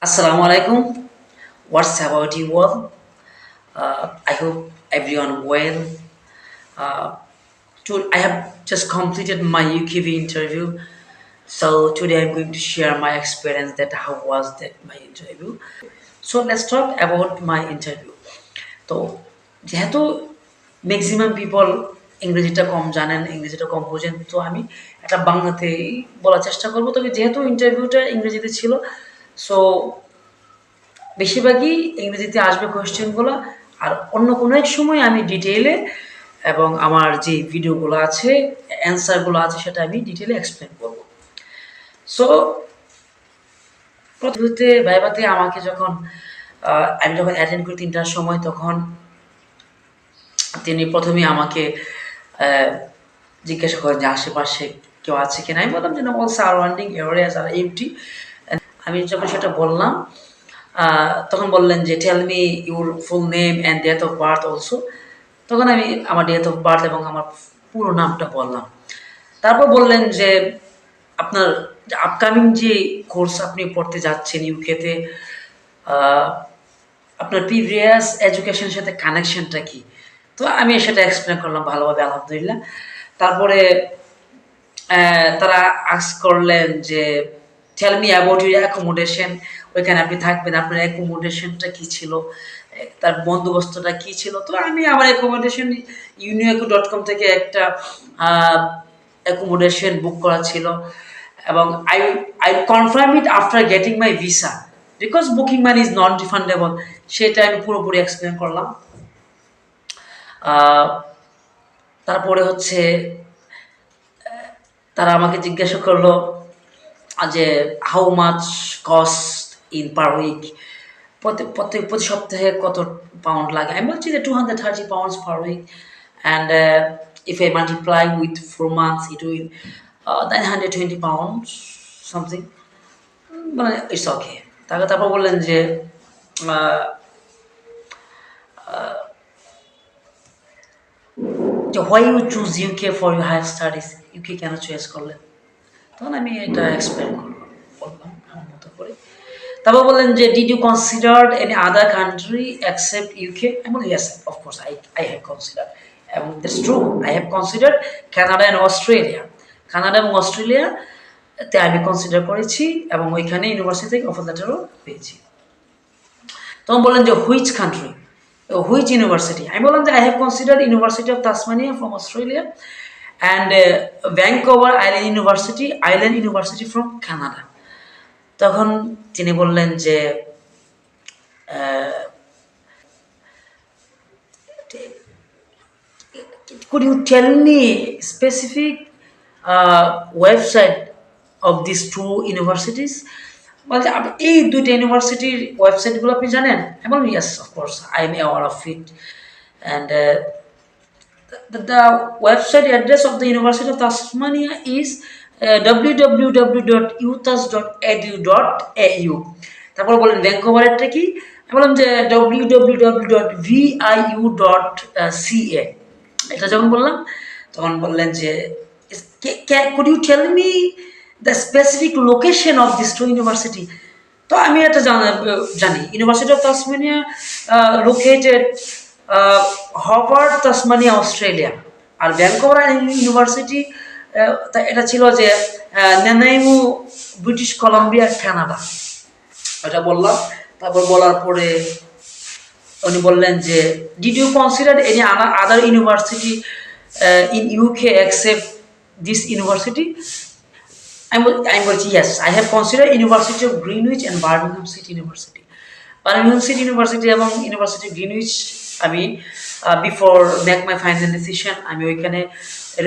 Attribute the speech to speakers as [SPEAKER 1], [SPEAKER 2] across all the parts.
[SPEAKER 1] Assalamu alaikum. What's about you all? I hope everyone well. Uh, I have just completed my UKV interview, so today I'm going to share my experience that how was that my interview. So let's talk about my interview. তো যেহেতু maximum people ইংরেজিটা কম জানেন, ইংরেজিটা কম বোঝেন, তো আমি একটা বাংলাতেই বলার চেষ্টা করব। তবে যেহেতু ইন্টারভিউটা ইংরেজিতে ছিল, সো বেশিরভাগই ইংরেজিতে আসবে কোয়েশ্চেনগুলো। আর অন্য কোনো এক সময় আমি ডিটেইলে এবং আমার যে ভিডিওগুলো আছে, অ্যান্সারগুলো আছে, সেটা আমি ডিটেইলে এক্সপ্লেন করব। সো প্রথমে ভাইভাতে আমাকে যখন আমি যখন অ্যাটেন্ড করি ৩টার সময়, তখন তিনি প্রথমেই আমাকে আহ, জিজ্ঞাসা করেন যে আশেপাশে কেউ আছে কিনা। আমি বললাম যে না, অল সারাউন্ডিং এরিয়াস আর এমটি। আমি যখন সেটা বললাম, তখন বললেন যে tell me your full name and date of birth also. তখন আমি আমার ডেট অফ বার্থ এবং আমার পুরো নামটা বললাম। তারপর বললেন যে আপনার আপকামিং যে কোর্স আপনি পড়তে যাচ্ছেন ইউকেতে, আপনার প্রিভিয়াস এডুকেশনের সাথে কানেকশনটা কি। তো আমি সেটা এক্সপ্লেন করলাম ভালোভাবে, আলহামদুলিল্লাহ। তারপরে তারা আস্ক করলেন যে tell me about your accommodation. ওইখানে আপনি থাকবেন, আপনার অ্যাকোমোডেশনটা কী ছিল, তার বন্দোবস্তটা কী ছিল। তো আমি আমার অ্যাকোমোডেশন uniaqo.com থেকে একটা অ্যাকোমোডেশন বুক করা ছিল, এবং I I confirm it after getting my visa because booking money is non refundable. সেটা আমি পুরোপুরি এক্সপ্লেন করলাম। তারপরে হচ্ছে তারা আমাকে জিজ্ঞাসা করলো যে how much cost in per week, প্রতি সপ্তাহে কত পাউন্ড লাগে। আমি বলছি যে 230 pounds per week, and if I multiply with 4 months it will 920 pounds something, মানে ইটস ওকে। তারপর বললেন যে why you choose UK for your higher studies, UK কেন চয়েস করলেন। তখন আমি এটা এক্সপ্লেন বললাম আমার মতো করে। তারপর বললেন যে did you consider any other country except UK. আমি বলি yes of course I have consider, এবং that's true, I have consider Canada and Australia. Canada এবং অস্ট্রেলিয়াতে আমি কনসিডার করেছি, এবং ওইখানে ইউনিভার্সিটি থেকে অফার লেটারও পেয়েছি। তখন বললেন যে হুইচ কান্ট্রি, হুইচ ইউনিভার্সিটি। আমি বললাম যে I have consider university of Tasmania from Australia and ভ্যাঙ্কোভার island university from Canada. তখন তিনি বললেন যে could you tell me specific website of these two universities? বলছে আপনি এই দুইটা ইউনিভার্সিটির ওয়েবসাইটগুলো আপনি জানেন। আমি বললাম yes of course I am aware of it, and the website address of the University of Tasmania is www.utas.edu.au. তারপর বলেন ভ্যাঙ্কোভারেরটা কি। আমি বললাম যে www.viu.ca। এটা যখন বললাম, তখন বললেন যে could you tell me the specific location of these two university। তো আমি এটা জানি university of Tasmania located Hobart, Tasmania, Australia. আর ভ্যাঙ্কোভার ইউনিভার্সিটি এটা ছিল যে নানাইমু, ব্রিটিশ কলাম্বিয়া, কানাডা। এটা বললাম। তারপর বলার পরে উনি বললেন যে did you consider any other university in UK except this university. আমি বলছি yes I have consider university of Greenwich and Birmingham city university. Birmingham city university এবং ইউনিভার্সিটি গ্রিনউইচ আমি before make my final decision আমি ওইখানে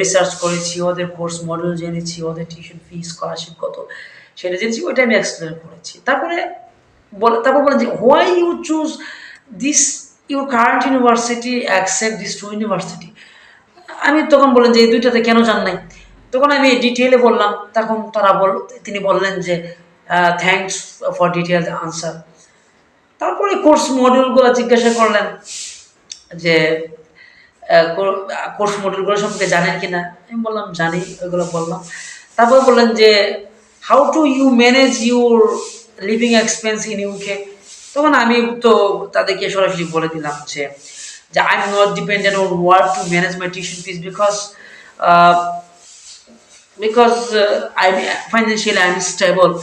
[SPEAKER 1] research করেছি, ওদের course model জেনেছি, ওদের টিউশন ফি স্কলারশিপ কত সেটা জেনেছি, ওইটা আমি এক্সপ্লেন করেছি। তারপর বলেন যে why you choose this your current university accept this two university. আমি তখন বললেন যে এই দুইটাতে কেন জান নাই। তখন আমি ডিটেলে বললাম। তখন তিনি বললেন যে থ্যাংকস ফর ডিটেল আনসার। তারপরে কোর্স মডিউলগুলো জিজ্ঞাসা করলেন যে কোর্স মডিউলগুলো সম্পর্কে জানেন কিনা। আমি বললাম জানি, ওইগুলো বললাম। তারপর বললেন যে how to you manage your living expense in UK, তখন আমি তো তাদেরকে সরাসরি বলে দিলাম যে I am not dependent on work to manage my tuition fees because I'm financially unstable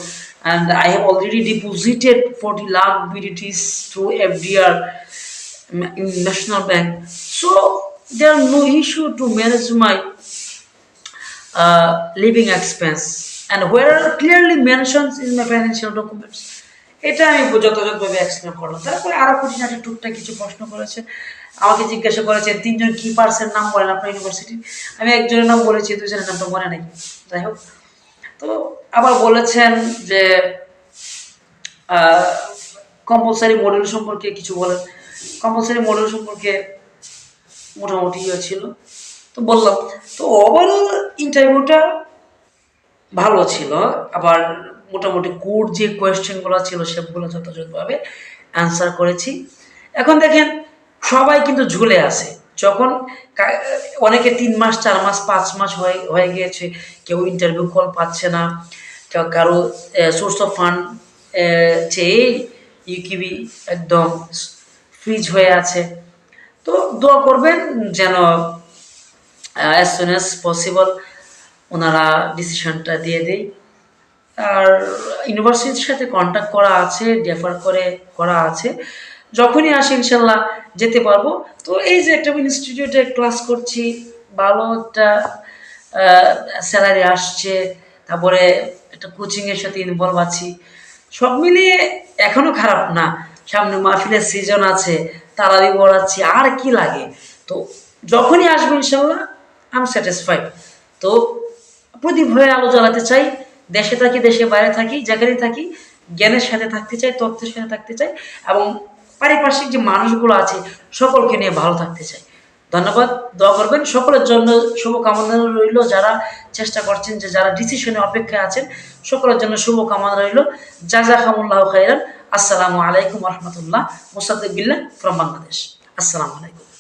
[SPEAKER 1] and I have already deposited 40 lakh BDTs through FDR in National Bank. So there are no issue to manage my living expense and where clearly mentions in my financial documents. এটা আমি যথাযথভাবে explain করলাম। তারপরে আরো খুঁটিনাটি টুকটাক কিছু প্রশ্ন করেছে, আমাকে জিজ্ঞাসা করেছে তিনজন কি পার্সের নাম বলেন আপনার ইউনিভার্সিটি। আমি একজনের নাম বলেছি, দুজনের নাম তো মনে নেই। যাই হোক, তো আবার বলেছেন যে কম্পালসারি মডিউল সম্পর্কে কিছু বলেন। কম্পালসারি মডিউল সম্পর্কে মোটামুটি ছিল, তো বললাম। তো ওভারঅল ইন্টারভিউটা ভালো ছিল, আবার মোটামুটি কোর যে কোয়েশ্চেনগুলো ছিল সেগুলো যথাযথভাবে অ্যান্সার করেছি। এখন দেখেন সবাই কিন্তু ঝুলে আছে, যখন অনেকে 3 মাস 4 মাস 5 মাস হয়ে গিয়েছে, কেউ ইন্টারভিউ কল পাচ্ছে না, কেউ কারো সোর্স অফ ফান্ড চেয়ে ইউকিবি একদম ফ্রিজ হয়ে আছে। তো দোয়া করবেন যেন অ্যাজ সুন অ্যাজ পসিবল ওনারা ডিসিশনটা দিয়ে দেয়। আর ইউনিভার্সিটির সাথে কন্ট্যাক্ট করা আছে, ডেফার করা আছে, যখনই আসে ইনশাল্লাহ যেতে পারবো। তো এই যে একটা ইনস্টিটিউটে ক্লাস করছি, ভালো একটা স্যালারি আসছে, তারপরে একটা কোচিংয়ের সাথে ইনভলভ আছি, সব মিলিয়ে এখনো খারাপ না। সামনে মাহফিলের সিজন আছে, তারাবি পড়াচ্ছি, আর কি লাগে। তো যখনই আসবো ইনশাল্লাহ আই এম স্যাটিসফাইড। তো প্রদীপ হয়ে আলো জ্বালাতে চাই, দেশে থাকি দেশে বাইরে থাকি, যেখানে থাকি জ্ঞানের সাথে থাকতে চাই, তথ্যের সাথে থাকতে চাই, এবং পারিপার্শ্বিক যে মানুষগুলো আছে সকলকে নিয়ে ভালো থাকতে চাই। ধন্যবাদ, দোয়া করবেন সকলের জন্য, শুভকামনা রইল। যারা চেষ্টা করছেন, যে যারা ডিসিশনে অপেক্ষায় আছেন, সকলের জন্য শুভকামনা রইল। জাযাকুমুল্লাহু খাইরান। আসসালামু আলাইকুম ওয়া রাহমাতুল্লাহ। মুসাদ্দিক বিল্লাহ ফ্রম বাংলাদেশ। আসসালামু আলাইকুম।